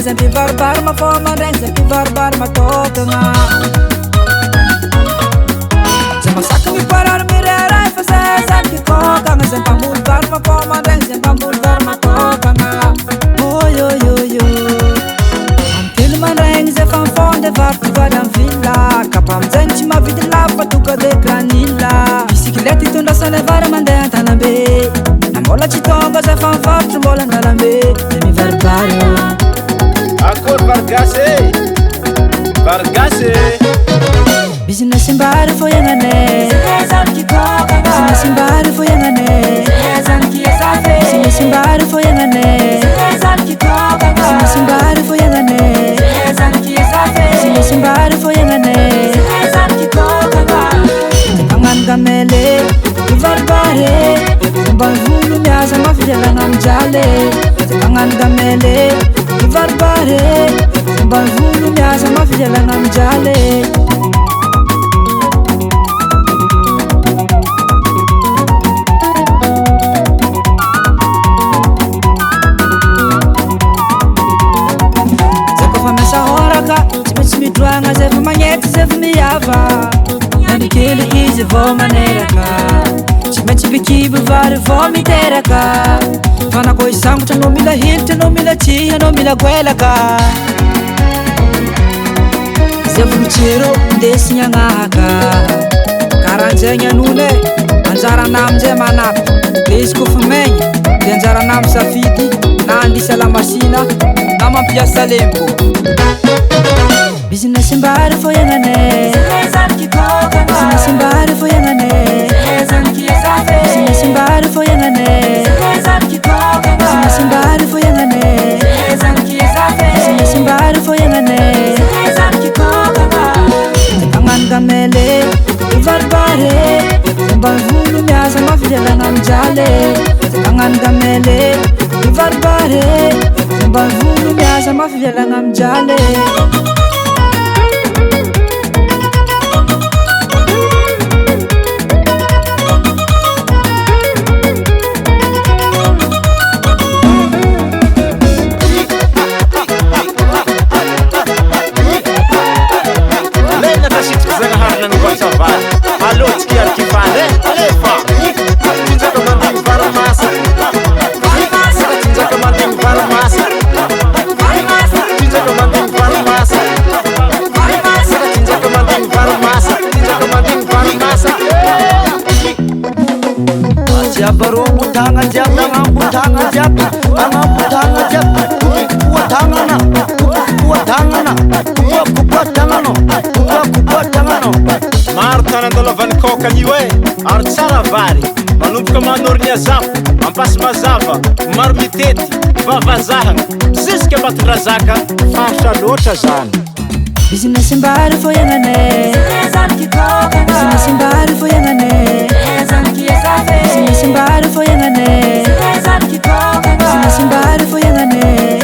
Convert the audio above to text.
sempre barbar ma foma reng sempre barbar ma tokanga. Sama sak mi parar mi rera e fazer sempre kokanga sempre barbar ma foma reng sempre barbar ma tokanga. Oi oi oi oi. Antil man reng ze fan fonde vart vadam villa. Kapam zenchi ma vid la patuka de granilla. Bicicleta tunda sa levare mandeha talambe. Mbola chitonga ze fan fart mbola ndalambe. Demi varbario. Akor vargase. Vargase. Business in bar for young and business in bar for young and business in bar for young and business in bar for young and business in bar for young and Pangan gamele varbare Bavulu miasa mafia nam jale Pangan gamele varbare Bavulu miasa mafia nam jale Midwanga zefu manyeti zefu miyava Nani kili izi vo maneraka Chimechi bikibu vari vo miteraka Fana koi sangu tano mila hilti no mila chiya no mila gwelaka Zefu mchiro ndesi nyangaka Karanjenya nune Anjara namje manap Leis kufumenya Anjara nam safiti Nandi salamasina Nama piasa lempo Business in bar for young and business in bar for young and business in bar for young and business in bar for young and business in bar for young and Pangan gamele varbare Bavulu miasa mafia nam jale Pangan gamele varbare Bavulu miasa mafia nam jale Baru tangan jap, tangan jap, kuat tangan Marta nandalavan koka niwe, artsara vari, manomboka manornya zap, mampas mazava, marmitety, vavazahana, ziska batrazaka, faritra loatra zany. Business in bar for young and business in bar for young and business in bar for young and business in bar for young and